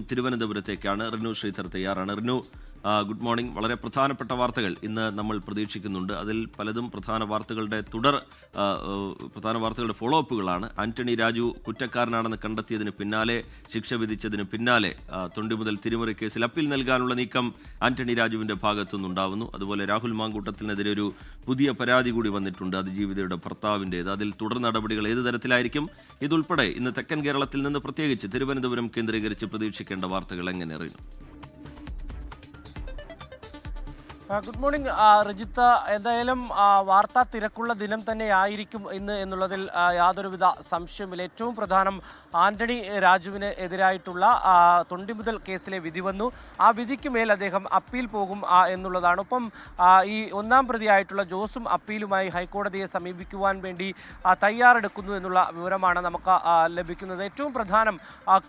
തിരുവനന്തപുരത്തേക്കാണ് റിനു ശ്രീധർ തയ്യാറാണ്. Rinu, good morning. വളരെ പ്രധാനപ്പെട്ട വാർത്തകൾ ഇന്ന് നമ്മൾ പ്രതീക്ഷിക്കുന്നുണ്ട്. അതിൽ പലതും പ്രധാന വാർത്തകളുടെ ഫോളോ അപ്പുകളാണ്. ആന്റണി രാജു കുറ്റക്കാരനാണെന്ന് കണ്ടെത്തിയതിന് പിന്നാലെ, ശിക്ഷ വിധിച്ചതിന് പിന്നാലെ തൊണ്ടി മുതൽ തിരിമറി കേസിൽ അപ്പീൽ നൽകാനുള്ള നീക്കം ആന്റണി രാജുവിന്റെ ഭാഗത്തുനിന്നുണ്ടാവുന്നു. അതുപോലെ രാഹുൽ മാങ്കൂട്ടത്തിനെതിരെ ഒരു പുതിയ പരാതി കൂടി വന്നിട്ടുണ്ട്, അതിജീവിതയുടെ ഭർത്താവിൻ്റേത്. അതിൽ തുടർ നടപടികൾ ഏത് തരത്തിലായിരിക്കും? ഇതുൾപ്പെടെ ഇന്ന് തെക്കൻ കേരളത്തിൽ നിന്ന് പ്രത്യേകിച്ച് തിരുവനന്തപുരം കേന്ദ്രീകരിച്ച് പ്രതീക്ഷിക്കേണ്ട വാർത്തകൾ എങ്ങനെ അറിയുന്നു? Good morning Rajith. എന്തായാലും വാർത്താ തിരക്കുള്ള ദിനം തന്നെയായിരിക്കും ഇന്ന് എന്നുള്ളതിൽ യാതൊരുവിധ സംശയമില്ല. ഏറ്റവും പ്രധാനം ആന്റണി രാജുവിന് എതിരായിട്ടുള്ള തൊണ്ടി മുതൽ കേസിലെ വിധി വന്നു. ആ വിധിക്ക് മേൽ അദ്ദേഹം അപ്പീൽ പോകും എന്നുള്ളതാണ്. ഒപ്പം ഈ ഒന്നാം പ്രതിയായിട്ടുള്ള ജോസും അപ്പീലുമായി ഹൈക്കോടതിയെ സമീപിക്കുവാൻ വേണ്ടി തയ്യാറെടുക്കുന്നു എന്നുള്ള വിവരമാണ് നമുക്ക് ലഭിക്കുന്നത്. ഏറ്റവും പ്രധാനം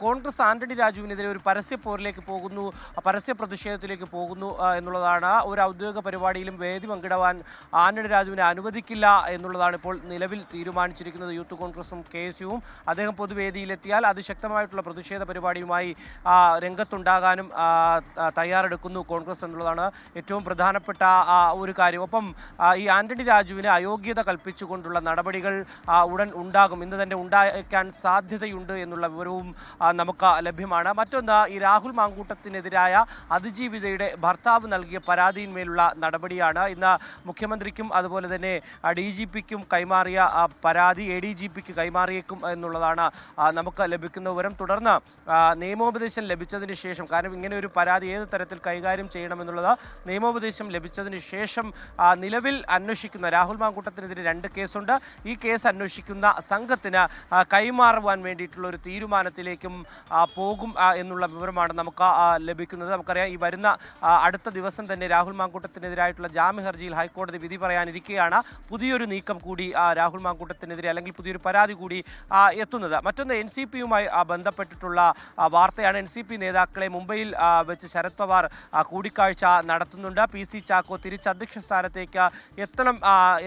കോൺഗ്രസ് ആന്റണി രാജുവിനെതിരെ ഒരു പരസ്യ പോരിലേക്ക് പോകുന്നു, പരസ്യ പ്രതിഷേധത്തിലേക്ക് പോകുന്നു എന്നുള്ളതാണ്. ഒരു ഔദ്യോഗിക പരിപാടിയിലും വേദി പങ്കിടുവാൻ ആന്റണി രാജുവിനെ അനുവദിക്കില്ല എന്നുള്ളതാണ് ഇപ്പോൾ നിലവിൽ തീരുമാനിച്ചിരിക്കുന്നത് യൂത്ത് കോൺഗ്രസും KSUവും. അദ്ദേഹം പൊതുവേദിയിലെത്തിയാൽ അതിശക്തമായിട്ടുള്ള പ്രതിഷേധ പരിപാടിയുമായി രംഗത്തുണ്ടാകാനും തയ്യാറെടുക്കുന്നു കോൺഗ്രസ് എന്നുള്ളതാണ് ഏറ്റവും പ്രധാനപ്പെട്ട ഒരു കാര്യം. ഒപ്പം ഈ ആന്റണി രാജുവിന് അയോഗ്യത കൽപ്പിച്ചുകൊണ്ടുള്ള നടപടികൾ ഉടൻ ഉണ്ടാകും, ഇന്ന് തന്നെ ഉണ്ടാക്കാൻ സാധ്യതയുണ്ട് എന്നുള്ള വിവരവും നമുക്ക് ലഭ്യമാണ്. മറ്റൊന്ന്, ഈ രാഹുൽ മാങ്കൂട്ടത്തിനെതിരായ അതിജീവിതയുടെ ഭർത്താവ് നൽകിയ പരാതിയിൽ മേലുള്ള നടപടിയാണ്. ഇന്ന് മുഖ്യമന്ത്രിക്കും അതുപോലെ തന്നെ DGPക്കും കൈമാറിയ പരാതി ADGPക്ക് കൈമാറിയേക്കും എന്നുള്ളതാണ് നമുക്ക് ലഭിക്കുന്ന വിവരം. തുടർന്ന് നിയമോപദേശം ലഭിച്ചതിന് ശേഷം, കാരണം ഇങ്ങനെ ഒരു പരാതി ഏത് തരത്തിൽ കൈകാര്യം ചെയ്യണമെന്നുള്ളത് നിയമോപദേശം ലഭിച്ചതിന് ശേഷം നിലവിൽ അന്വേഷിക്കുന്ന രാഹുൽ മാങ്കൂട്ടത്തിനെതിരെ 2 കേസുണ്ട്. ഈ കേസ് അന്വേഷിക്കുന്ന സംഘത്തിന് കൈമാറുവാൻ വേണ്ടിയിട്ടുള്ള ഒരു തീരുമാനത്തിലേക്കും പോകും എന്നുള്ള വിവരമാണ് നമുക്ക് ലഭിക്കുന്നത്. നമുക്കറിയാം, ഈ വരുന്ന അടുത്ത ദിവസം തന്നെ രാഹുൽ മാങ്കൂട്ടത്തിനെതിരായിട്ടുള്ള ജാമ്യ ഹർജിയിൽ ഹൈക്കോടതി വിധി പറയാനിരിക്കെയാണ് പുതിയൊരു നീക്കം കൂടി രാഹുൽ മാങ്കൂട്ടത്തിനെതിരെ, അല്ലെങ്കിൽ പുതിയൊരു പരാതി കൂടി എത്തുന്നത്. മറ്റൊന്ന്, NCPയുമായി ബന്ധപ്പെട്ടിട്ടുള്ള വാർത്തയാണ്. NCP നേതാക്കളെ മുംബൈയിൽ വെച്ച് ശരത് പവാർ കൂടിക്കാഴ്ച നടത്തുന്നുണ്ട്. PC ചാക്കോ തിരിച്ച് അധ്യക്ഷ സ്ഥാനത്തേക്ക് എത്തണം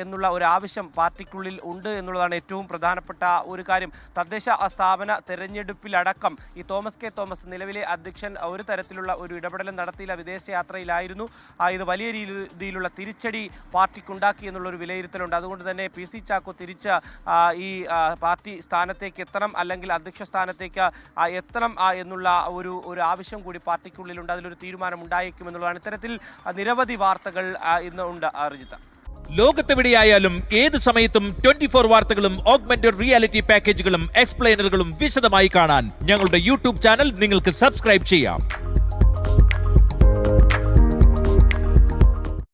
എന്നുള്ള ഒരു ആവശ്യം പാർട്ടിക്കുള്ളിൽ ഉണ്ട് എന്നുള്ളതാണ് ഏറ്റവും പ്രധാനപ്പെട്ട ഒരു കാര്യം. തദ്ദേശ സ്ഥാപന തെരഞ്ഞെടുപ്പിലടക്കം ഈ തോമസ് കെ തോമസ്, നിലവിലെ അധ്യക്ഷൻ, ഒരു തരത്തിലുള്ള ഒരു ഇടപെടലും നടത്തിയില്ല, വിദേശയാത്രയിലായിരുന്നു. ഇത് വലിയ രീതിയിലുള്ള തിരിച്ചടി പാർട്ടിക്കുണ്ടാക്കി എന്നുള്ളൊരു വിലയിരുത്തലുണ്ട്. അതുകൊണ്ട് തന്നെ PC ചാക്കോ തിരിച്ച് ഈ പാർട്ടി സ്ഥാനത്തേക്ക് എത്തണം, അല്ലെങ്കിൽ അധ്യക്ഷ സ്ഥാനത്തേക്ക് എത്തണം എന്നുള്ള ഒരു ആവശ്യം കൂടി പാർട്ടിക്കുള്ളിലുണ്ട്. അതിലൊരു തീരുമാനം ഉണ്ടായേക്കും എന്നുള്ളതാണ്. ഇത്തരത്തിൽ നിരവധി വാർത്തകൾ ഇന്ന് ഉണ്ട്. അർജിത, ലോകത്തെവിടെയായാലും ഏത് സമയത്തും 24 വാർത്തകളും ഓഗ്മെന്റഡ് റിയാലിറ്റി പാക്കേജുകളും എക്സ്പ്ലെയിനറുകളും വിശദമായി കാണാൻ ഞങ്ങളുടെ YouTube ചാനൽ നിങ്ങൾക്ക് സബ്സ്ക്രൈബ് ചെയ്യാം.